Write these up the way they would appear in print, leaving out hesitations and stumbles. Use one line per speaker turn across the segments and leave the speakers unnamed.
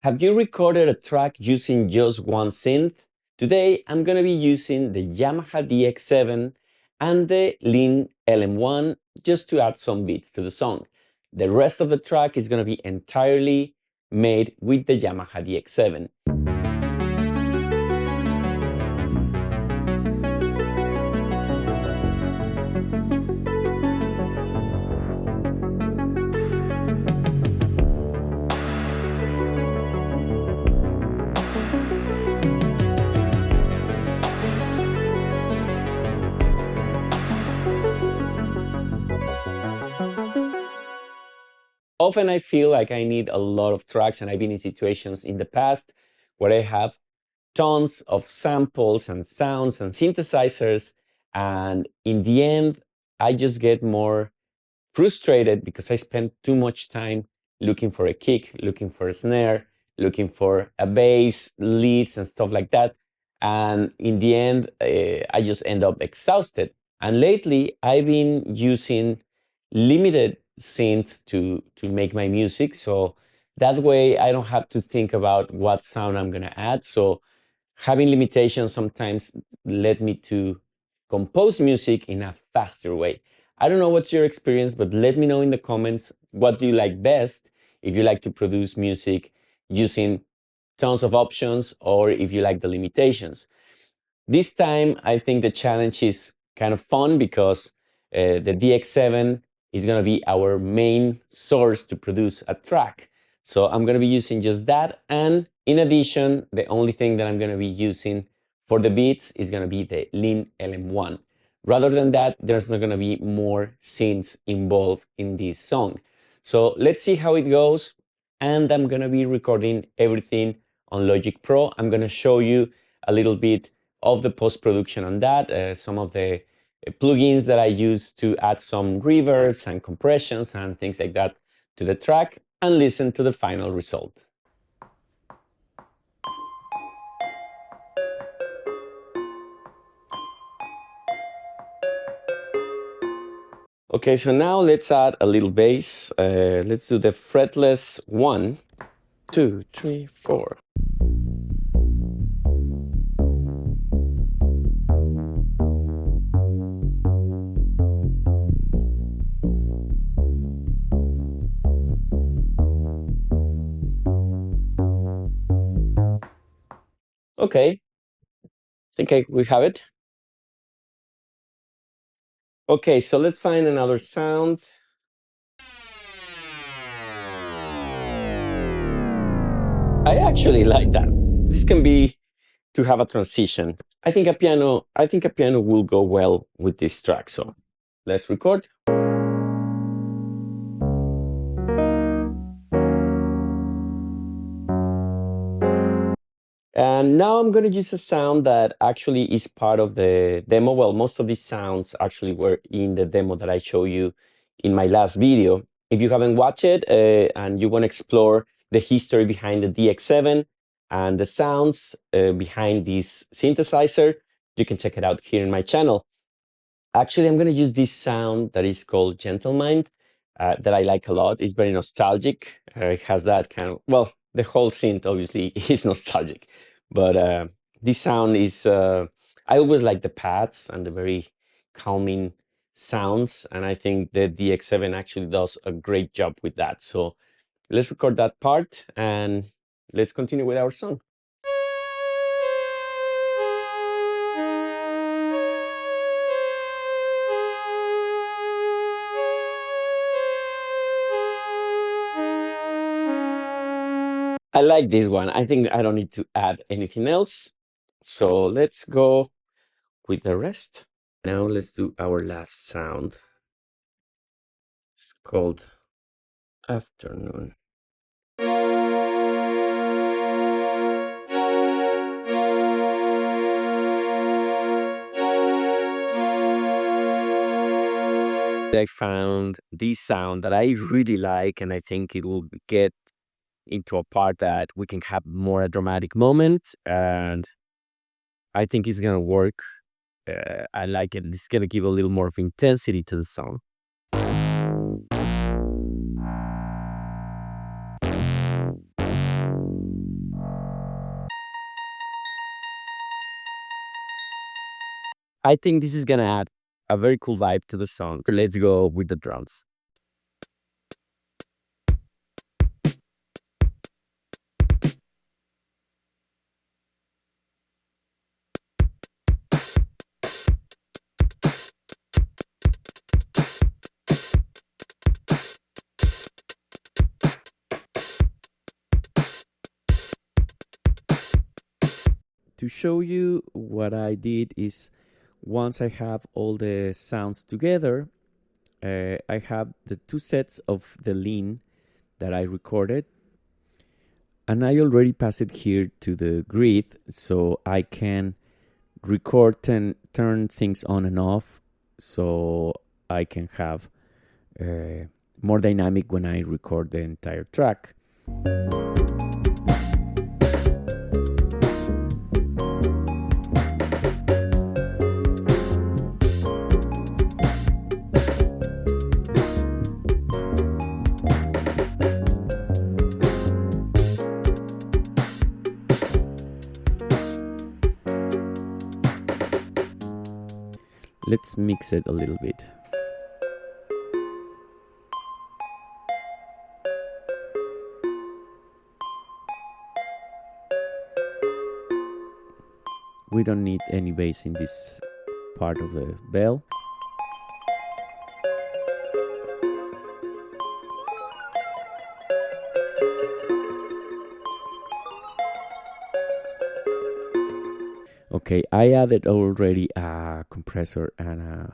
Have you recorded a track using just one synth? Today, I'm going to be using the Yamaha DX7 and the Linn LM-1 just to add some beats to the song. The rest of the track is going to be entirely made with the Yamaha DX7. Often I feel like I need a lot of tracks, and I've been in situations in the past where I have tons of samples and sounds and synthesizers, and in the end, I just get more frustrated because I spend too much time looking for a kick, looking for a snare, looking for a bass, leads, and stuff like that. And in the end, I just end up exhausted. And lately, I've been using limited synths to make my music. So that way, I don't have to think about what sound I'm going to add. So having limitations sometimes led me to compose music in a faster way. I don't know what's your experience, but let me know in the comments what do you like best, if you like to produce music using tons of options or if you like the limitations. This time, I think the challenge is kind of fun because the DX7 is going to be our main source to produce a track. So I'm going to be using just that. And in addition, the only thing that I'm going to be using for the beats is going to be the Linn LM-1. Rather than that, there's not going to be more synths involved in this song. So let's see how it goes. And I'm going to be recording everything on Logic Pro. I'm going to show you a little bit of the post-production on that, some of the plugins that I use to add some reverbs and compressions and things like that to the track, and listen to the final result. Okay, so now let's add a little bass. Let's do the fretless 1, 2, 3, 4. Okay, I think we have it. Okay, so let's find another sound. I actually like that. This can be to have a transition. I think a piano will go well with this track. So let's record. And now I'm going to use a sound that actually is part of the demo. Well, most of these sounds actually were in the demo that I showed you in my last video. If you haven't watched it and you want to explore the history behind the DX7 and the sounds behind this synthesizer, you can check it out here in my channel. Actually, I'm going to use this sound that is called Gentle Mind that I like a lot. It's very nostalgic. It has that kind of, well, the whole synth obviously is nostalgic, but this sound is, I always like the pads and the very calming sounds. And I think the DX7 actually does a great job with that. So let's record that part and let's continue with our song. I like this one. I think I don't need to add anything else. So let's go with the rest. Now let's do our last sound. It's called Afternoon. I found this sound that I really like, and I think it will get into a part that we can have more a dramatic moment, and I think it's gonna work. I like it. It's gonna give a little more of intensity to the song. I think this is gonna add a very cool vibe to the song. So let's go with the drums. To show you what I did is, once I have all the sounds together, I have the two sets of the Linn that I recorded, and I already passed it here to the grid, so I can record and turn things on and off, so I can have more dynamic when I record the entire track. Let's mix it a little bit. We don't need any bass in this part of the bell. Okay, I added already a compressor and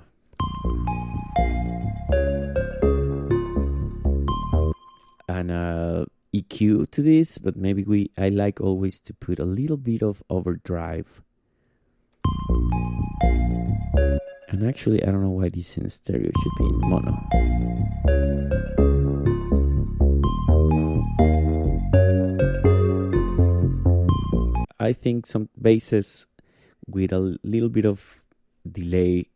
a EQ to this, but maybe I like always to put a little bit of overdrive. And actually, I don't know why this in stereo should be in mono. I think some basses with a little bit of delay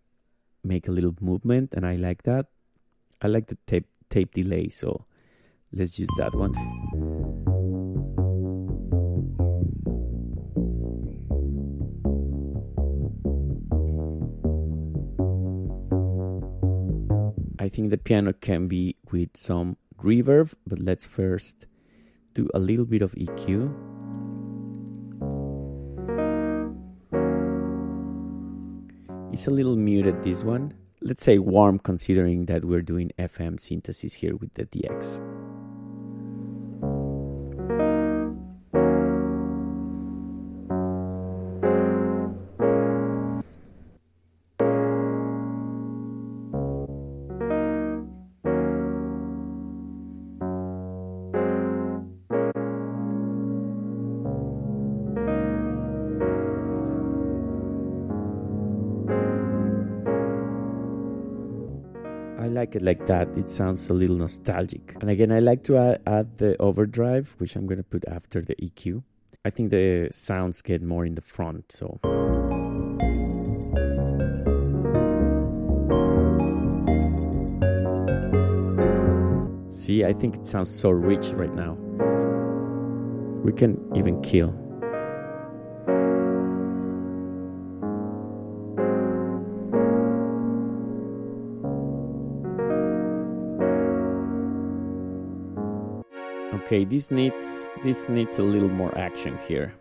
make a little movement, and I like that. I like the tape delay, so let's use that one. I think the piano can be with some reverb, but let's first do a little bit of EQ. It's a little muted, this one. Let's say warm, considering that we're doing FM synthesis here with the DX. I like it like that. It sounds a little nostalgic. And again, I like to add the overdrive, which I'm going to put after the EQ. I think the sounds get more in the front, so. See, I think it sounds so rich right now. We can even kill. Okay, this needs a little more action here.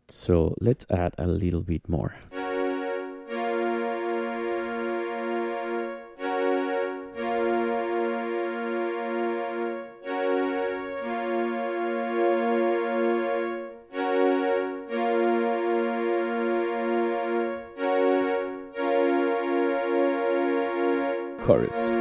So let's add a little bit more. Chorus.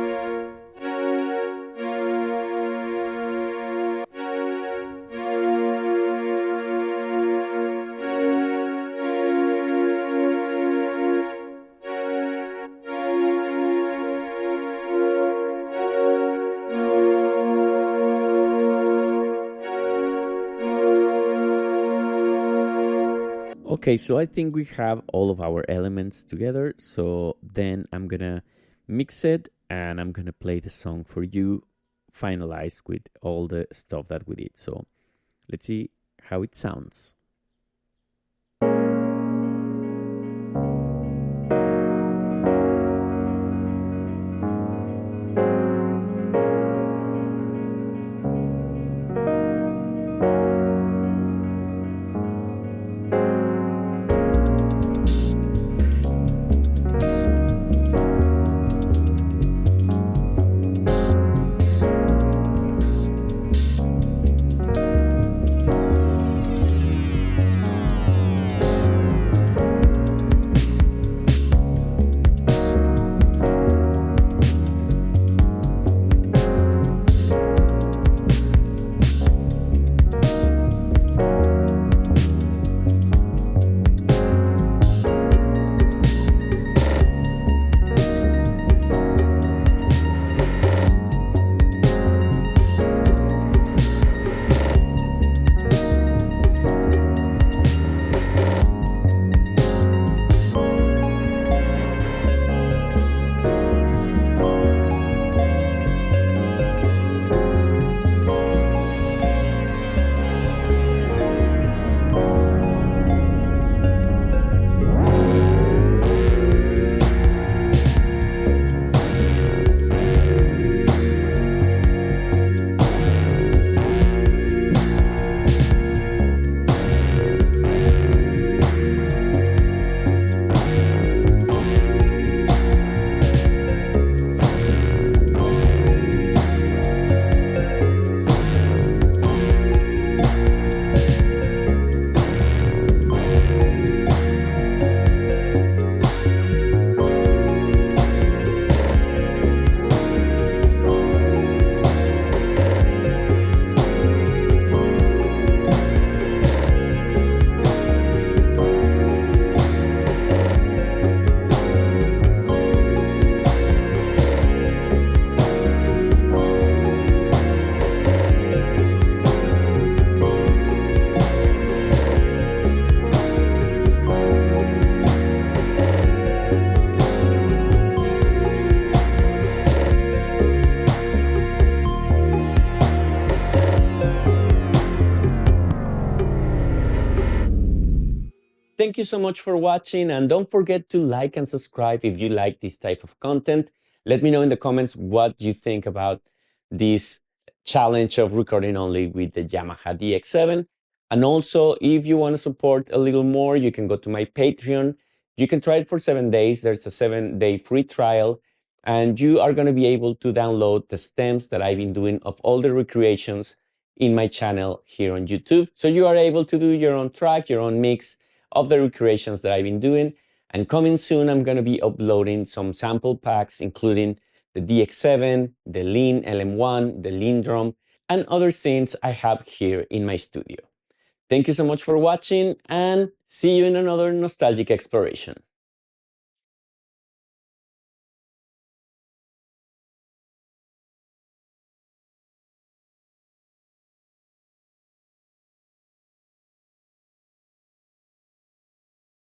Okay, so I think we have all of our elements together. So then I'm gonna mix it and I'm gonna play the song for you, finalized with all the stuff that we did. So let's see how it sounds. Thank you so much for watching, and don't forget to like and subscribe if you like this type of content. Let me know in the comments what you think about this challenge of recording only with the Yamaha DX7. And also, if you want to support a little more, you can go to my Patreon. You can try it for 7 days. There's a 7-day free trial, and you are going to be able to download the stems that I've been doing of all the recreations in my channel here on YouTube. So you are able to do your own track, your own mix of the recreations that I've been doing. And coming soon, I'm going to be uploading some sample packs, including the DX7, the Linn LM-1, the LinnDrum, and other synths I have here in my studio. Thank you so much for watching, and see you in another nostalgic exploration.